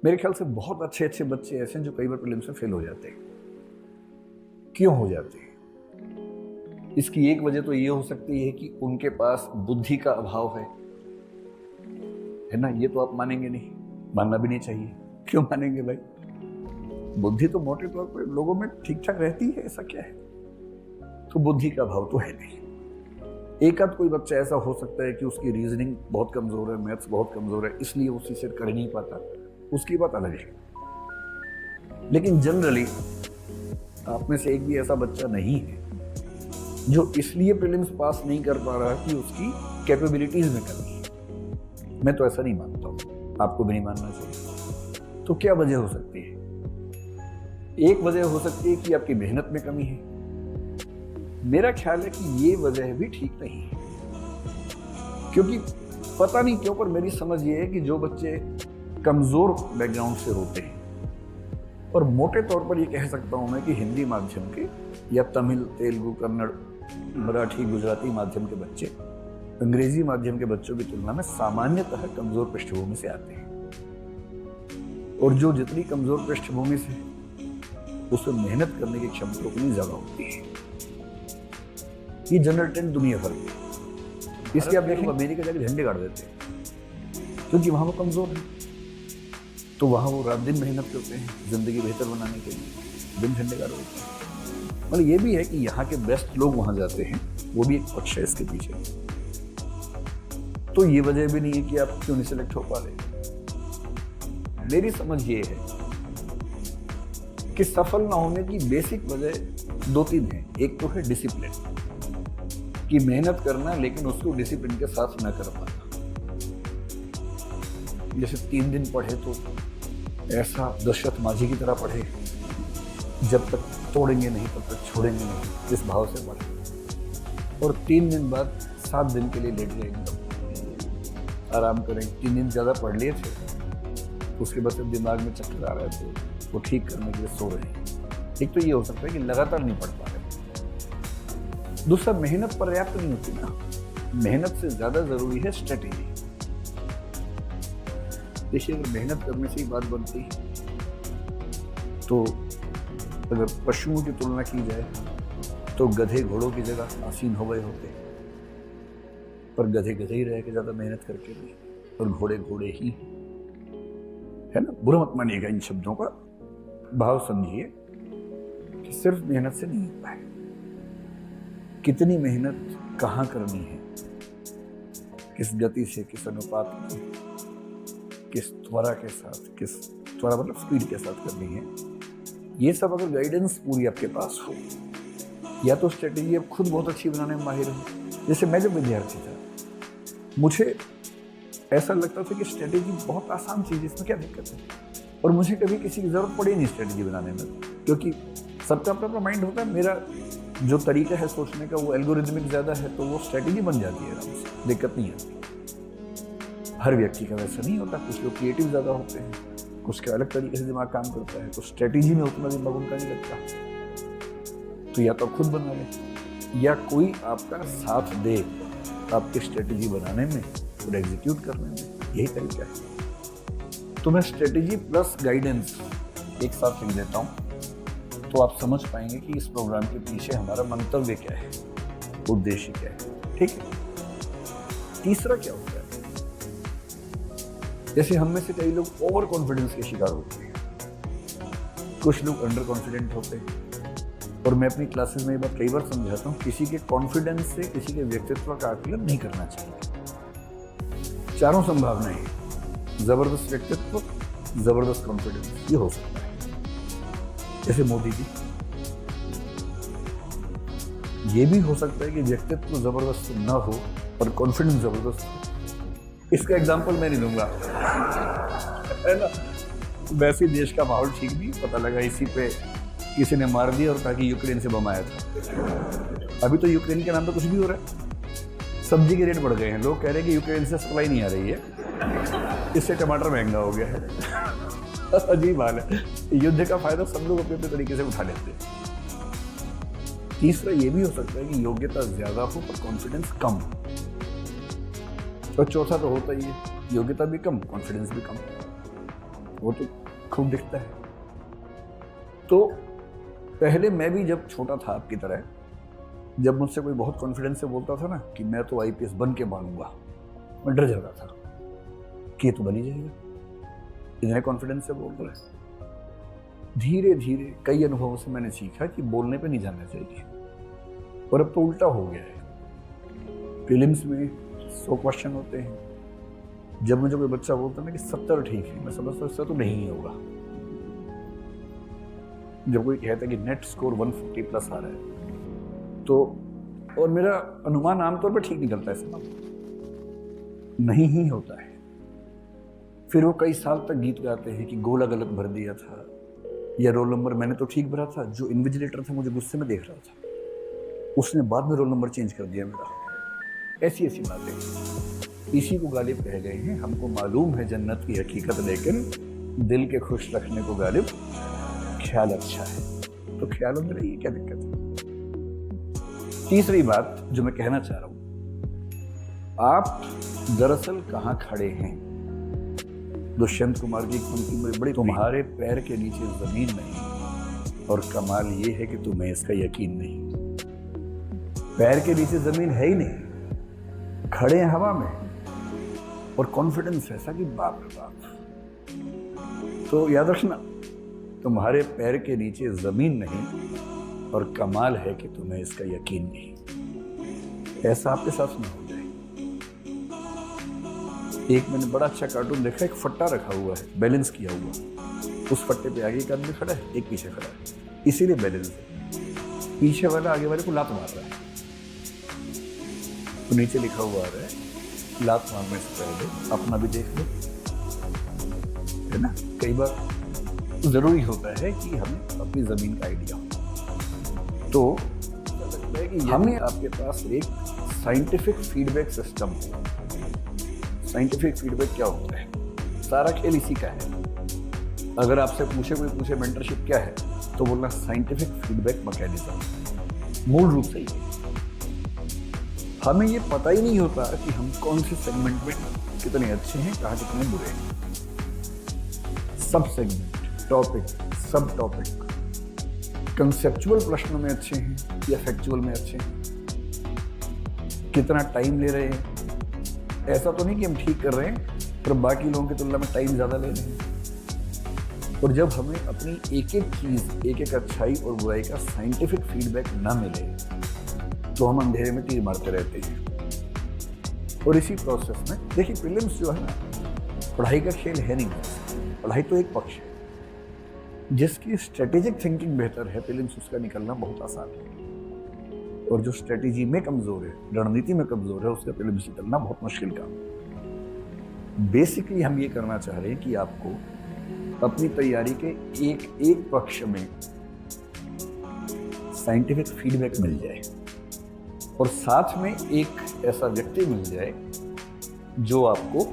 मेरे ख्याल से बहुत अच्छे अच्छे बच्चे ऐसे हैं जो कई बार प्रीलिम्स में फेल हो जाते हैं। क्यों हो जाते हैं? इसकी एक वजह तो ये हो सकती है कि उनके पास बुद्धि का अभाव है ना। ये तो आप मानेंगे नहीं, मानना भी नहीं चाहिए। क्यों मानेंगे भाई? बुद्धि तो मोटे तौर पर लोगों में ठीक ठाक रहती है, ऐसा क्या है? तो बुद्धि का अभाव तो है नहीं। एक आध कोई बच्चा ऐसा हो सकता है कि उसकी रीजनिंग बहुत कमजोर है, मैथ्स बहुत कमजोर है, इसलिए वो उसी से कर नहीं पाता, उसकी बात अलग है। लेकिन जनरली आप में से एक भी ऐसा बच्चा नहीं है जो इसलिए प्रीलिम्स पास नहीं कर पा रहा कि उसकी कैपेबिलिटीज में कमी है। मैं तो ऐसा नहीं मानता हूं, आपको भी नहीं मानना चाहिए। तो क्या वजह हो सकती है? एक वजह हो सकती है कि आपकी मेहनत में कमी है। मेरा ख्याल है कि ये वजह भी ठीक नहीं है, क्योंकि पता नहीं क्यों पर मेरी समझ ये है कि जो बच्चे कमजोर बैकग्राउंड से होते हैं, और मोटे तौर पर ये कह सकता हूं मैं कि हिंदी माध्यम के या तमिल, तेलुगु, कन्नड़, मराठी, गुजराती माध्यम के बच्चे अंग्रेजी माध्यम के बच्चों की तुलना में सामान्यतः कमजोर पृष्ठभूमि से आते हैं। और जो जितनी कमजोर पृष्ठभूमि से उसमें मेहनत करने की क्षमता उतनी ज्यादा होती है। ये जनरल ट्रेंड दुनिया भर में, इसलिए आप देखेंगे अमेरिका जाकर झंडे गाड़ देते हैं, क्योंकि वहां वो कमजोर है। तो वहां वो रात दिन मेहनत करते हैं जिंदगी बेहतर बनाने के लिए, दिन झंडे गाड़ देते हैं। मतलब ये भी है कि यहाँ के बेस्ट लोग वहां जाते हैं, वो भी एक पक्ष है इसके पीछे। तो ये वजह भी नहीं है कि आप क्यों नहीं सिलेक्ट हो पा रहे। मेरी समझ ये है कि सफल ना होने की बेसिक वजह दो तीन है। एक तो है डिसिप्लिन, कि मेहनत करना लेकिन उसको डिसिप्लिन के साथ न कर पाना। जैसे 3 दिन पढ़े तो ऐसा दशरथ माझी की तरह पढ़े, जब तक तोड़ेंगे नहीं तब तक छोड़ेंगे नहीं, इस भाव से पढ़े। और 3 दिन बाद 7 दिन के लिए लेट गए, एकदम आराम करें। 3 दिन ज़्यादा पढ़ लिए थे, उसके बाद जब दिमाग में चक्कर आ रहा है तो वो ठीक करने के लिए सो रहे हैं। एक तो ये हो सकता है कि लगातार नहीं पढ़ पा रहे। दूसरा, मेहनत पर्याप्त नहीं होती ना। मेहनत से ज्यादा जरूरी है स्ट्रेटेजी। देखिए, अगर मेहनत करने से ही बात बनती तो अगर पशुओं की तुलना की जाए तो गधे घोड़ों की जगह आसीन हो गए होते, पर गधे गधे ही रह के ज्यादा मेहनत करके भी, और घोड़े घोड़े ही, है ना। बुरा मत मानिएगा इन शब्दों का, भाव समझिए कि सिर्फ मेहनत से नहीं होता है। कितनी मेहनत कहाँ करनी है, किस गति से, किस अनुपात में, किस त्वरा के साथ, किस त्वरा मतलब स्पीड के साथ करनी है, ये सब अगर गाइडेंस पूरी आपके पास हो, या तो स्ट्रेटेजी आप खुद बहुत अच्छी बनाने में माहिर हो। जैसे मैं जब विद्यार्थी था, मुझे ऐसा लगता था कि स्ट्रेटेजी बहुत आसान चीज़ है, इसमें क्या दिक्कत है। और मुझे कभी किसी की जरूरत पड़ी नहीं स्ट्रेटेजी बनाने में, क्योंकि सबका अपना अपना माइंड होता है। मेरा जो तरीका है सोचने का वो एल्गोरिदमिक ज़्यादा है, तो वो स्ट्रेटेजी बन जाती है आराम से, दिक्कत नहीं आती। हर व्यक्ति का वैसा नहीं होता, कुछ लोग क्रिएटिव ज़्यादा होते हैं, कुछ के अलग तरीके से दिमाग काम करता है, कुछ स्ट्रेटेजी में उतना दिमाग उनका नहीं लगता। तो या तो खुद बना ले, या कोई आपका साथ दे आपकी स्ट्रेटेजी बनाने में और एग्जीक्यूट करने में, यही तरीका है। तो मैं स्ट्रेटेजी प्लस गाइडेंस एक साथ लिख देता हूँ, तो आप समझ पाएंगे कि इस प्रोग्राम के पीछे हमारा मंतव्य क्या है, उद्देश्य क्या है। ठीक है। तीसरा क्या होता है, जैसे हम में से कई लोग ओवर कॉन्फिडेंस के शिकार होते हैं, कुछ लोग अंडर कॉन्फिडेंट होते हैं। और मैं अपनी क्लासेस में ये बात कई बार समझाता हूँ, किसी के कॉन्फिडेंस से किसी के व्यक्तित्व का आकलन नहीं करना चाहिए। चारों संभावनाएं, जबरदस्त व्यक्तित्व, जबरदस्त कॉन्फिडेंस, ये हो सकता है। जैसे मोदी जी, ये भी हो सकता है कि व्यक्तित्व जबरदस्त न हो और कॉन्फिडेंस जबरदस्त हो। इसका एग्जांपल मैं नहीं दूंगा, है ना। वैसे देश का माहौल ठीक नहीं, पता लगा इसी पे किसी ने मार दिया और कहा कि यूक्रेन से बम आया था। अभी तो यूक्रेन के नाम पे कुछ भी हो रहा है। सब्जी के रेट बढ़ गए हैं, लोग कह रहे हैं कि यूक्रेन से सप्लाई नहीं आ रही है, इससे टमाटर महंगा हो गया है। अजीब हाल है। युद्ध का फायदा सब लोग अपने अपने तरीके से उठा लेते हैं। तीसरा ये भी हो सकता है कि योग्यता ज्यादा हो पर कॉन्फिडेंस कम। और चौथा तो होता ही है, योग्यता भी कम, कॉन्फिडेंस भी कम। वो तो खूब दिखता है। तो पहले मैं भी जब छोटा था आपकी तरह, जब मुझसे कोई बहुत कॉन्फिडेंस से बोलता था ना कि मैं तो आईपीएस बन के मानूंगा, मैं डर जाता था कि ये तो बन ही जाएगा, इतने कॉन्फिडेंस से बोल रहे हैं। धीरे धीरे कई अनुभवों से मैंने सीखा कि बोलने पे नहीं जाना चाहिए, और अब तो उल्टा हो गया है। प्रीलिम्स में 100 क्वेश्चन होते हैं, जब मुझे कोई बच्चा बोलता है ना कि 70 ठीक है, मैं समझता इससे तो नहीं होगा। जब कोई कहता है कि नेट स्कोर 150 प्लस आ रहा है, तो और मेरा अनुमान आमतौर पर ठीक निकलता है, सब नहीं ही होता है। फिर वो कई साल तक गीत गाते हैं कि गोला गलत भर दिया था, या रोल नंबर मैंने तो ठीक भरा था, जो इन्विजिलेटर था मुझे गुस्से में देख रहा था, उसने बाद में रोल नंबर चेंज कर दिया मेरा। ऐसी ऐसी बातें, इसी को गालिब कह गए हैं। हमको मालूम है जन्नत की हकीकत, लेकिन दिल के खुश रखने को गालिब ख्याल अच्छा है। तो ख्यालों में रहिए, क्या दिक्कत है। तीसरी बात जो मैं कहना चाह रहा हूं, आप दरअसल कहां खड़े हैं। दुष्यंत कुमार की एक पंक्ति में बड़ी, तुम्हारे पैर के नीचे जमीन नहीं, और कमाल ये है कि तुम्हें इसका यकीन नहीं। पैर के नीचे जमीन है ही नहीं, खड़े हैं हवा में, और कॉन्फिडेंस ऐसा कि बाप रे बाप। तो याद रखना, तुम्हारे पैर के नीचे जमीन नहीं, और कमाल है कि तुम्हें इसका यकीन नहीं। ऐसा आपके साथ ना हो जाए। एक मैंने बड़ा अच्छा कार्टून देखा, एक फट्टा रखा हुआ है बैलेंस किया हुआ, उस फट्टे पे आगे एक आदमी खड़ा है, एक पीछे खड़ा है, इसीलिए बैलेंस है। पीछे वाला आगे वाले को लात मार रहा है, तो नीचे लिखा हुआ आ रहा है लात मारने से पहले अपना भी देख लो, है ना। कई बार जरूरी होता है कि हमें अपनी जमीन का आइडिया हो। तो लगता है कि हमें आपके पास एक साइंटिफिक फीडबैक सिस्टम हो। साइंटिफिक फीडबैक क्या होता है, सारा खेल इसी का है। अगर आपसे कोई पूछे मेंटरशिप क्या है, तो बोलना साइंटिफिक फीडबैक मैकेनिज्म। मूल रूप से ही हमें ये पता ही नहीं होता कि हम कौन से सेगमेंट में कितने अच्छे हैं, कहाँ कितने बुरे हैं। सब सेगमेंट, टॉपिक, सब टॉपिक, कंसेप्चुअल प्रश्नों में अच्छे हैं या फैक्चुअल में अच्छे हैं, कितना टाइम ले रहे हैं। ऐसा तो नहीं कि हम ठीक कर रहे हैं पर बाकी लोगों की तुलना में टाइम ज़्यादा ले रहे हैं। और जब हमें अपनी एक एक चीज़, एक एक अच्छाई और बुराई का साइंटिफिक फीडबैक ना मिले, तो हम अंधेरे में तीर मारते रहते हैं। और इसी प्रोसेस में देखिए, प्रीलिम्स जो है ना, पढ़ाई का खेल है नहीं। पढ़ाई तो एक पक्ष है, जिसकी स्ट्रेटेजिक थिंकिंग बेहतर है, प्रीलिम्स उसका निकलना बहुत आसान है। और जो स्ट्रेटेजी में कमजोर है, रणनीति में कमजोर है, उसका प्रीलिम्स निकलना बहुत मुश्किल काम। बेसिकली हम ये करना चाह रहे हैं कि आपको अपनी तैयारी के एक एक पक्ष में साइंटिफिक फीडबैक मिल जाए, और साथ में एक ऐसा व्यक्ति मिल जाए जो आपको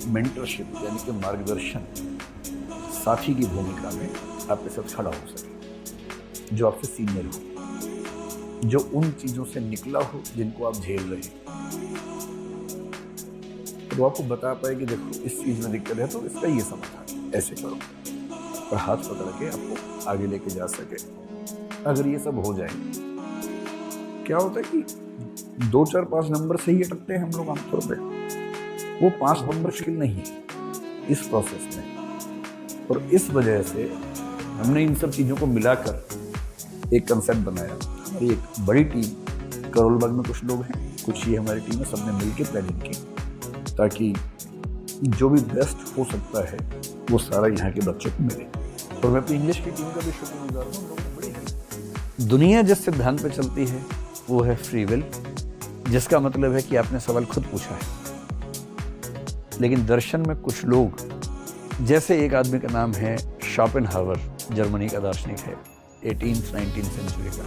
मेंटरशिप यानी कि मार्गदर्शन, साथी की भूमिका में आपके साथ खड़ा हो सके, जो आपसे सीनियर हो, जो उन चीज़ों से निकला हो जिनको आप झेल रहे हैं, तो आपको बता पाए कि देखो इस चीज़ में दिक्कत है तो इसका ये समाधान, ऐसे करो, और हाथ पकड़ के आपको आगे लेके जा सके। अगर ये सब हो जाए, क्या होता है कि 2, 4, 5 नंबर से ही अटकते हैं हम लोग आमतौर पे। वो 5 नंबर मुश्किल नहीं है इस प्रोसेस में, और इस वजह से हमने इन सब चीज़ों को मिलाकर एक कंसेप्ट बनाया। हमारी एक बड़ी टीम, करोलबाग में कुछ लोग हैं, कुछ ये हमारी टीम है, सबने मिलकर प्लानिंग की ताकि जो भी बेस्ट हो सकता है वो सारा यहाँ के बच्चों को मिले। और मैं अपनी इंग्लिश की टीम का भी शुक्रगुजार हूँ, उन लोगों ने बड़ी हेल्प। दुनिया जिस सिद्धांत पे चलती है वो है फ्री विल, जिसका मतलब है कि आपने सवाल खुद पूछा है। लेकिन दर्शन में कुछ लोग, जैसे एक आदमी का नाम है शोपेनहावर, जर्मनी का दार्शनिक है, 18th-19th सेंचुरी का,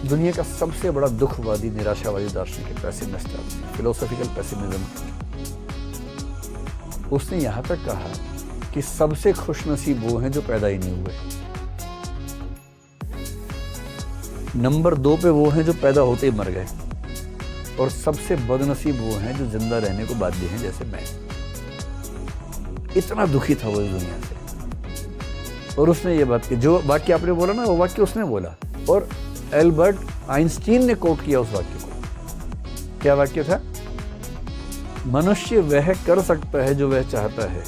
दुनिया का सबसे बड़ा दुखवादी, निराशावादी दार्शनिक है, पेसिमिस्ट, फिलोसॉफिकल पेसिमिज्म। उसने यहाँ तक कहा कि सबसे खुशनसीब वो हैं जो पैदा ही नहीं हुए, नंबर 2 पे वो हैं जो पैदा होते ही मर गए, और सबसे बदनसीब वो हैं जो जिंदा रहने को बाध्य हैं, जैसे मैं। इतना दुखी था वो इस दुनिया से। और उसने ये बात की, जो वाक्य आपने बोला ना, वो वाक्य उसने बोला और एल्बर्ट आइंस्टीन ने कोट किया उस वाक्य को। क्या वाक्य था? मनुष्य वह कर सकता है जो वह चाहता है,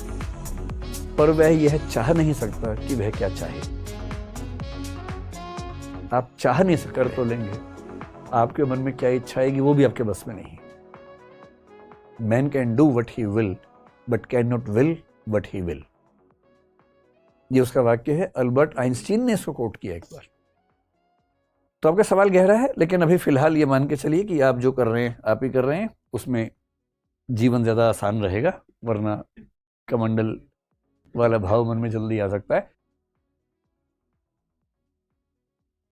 पर वह यह चाह नहीं सकता कि वह क्या चाहे। आप चाह नहीं सकते, कर तो लेंगे, आपके मन में क्या इच्छा आएगी वो भी आपके बस में नहीं। Man can do what he will but can not will what he will. ये उसका वाक्य है, अल्बर्ट आइंस्टीन ने इसको कोट किया एक बार। तो आपका सवाल गहरा है, लेकिन अभी फिलहाल ये मान के चलिए कि आप जो कर रहे हैं आप ही कर रहे हैं, उसमें जीवन ज्यादा आसान रहेगा, वरना कमंडल वाला भाव मन में जल्दी आ सकता है।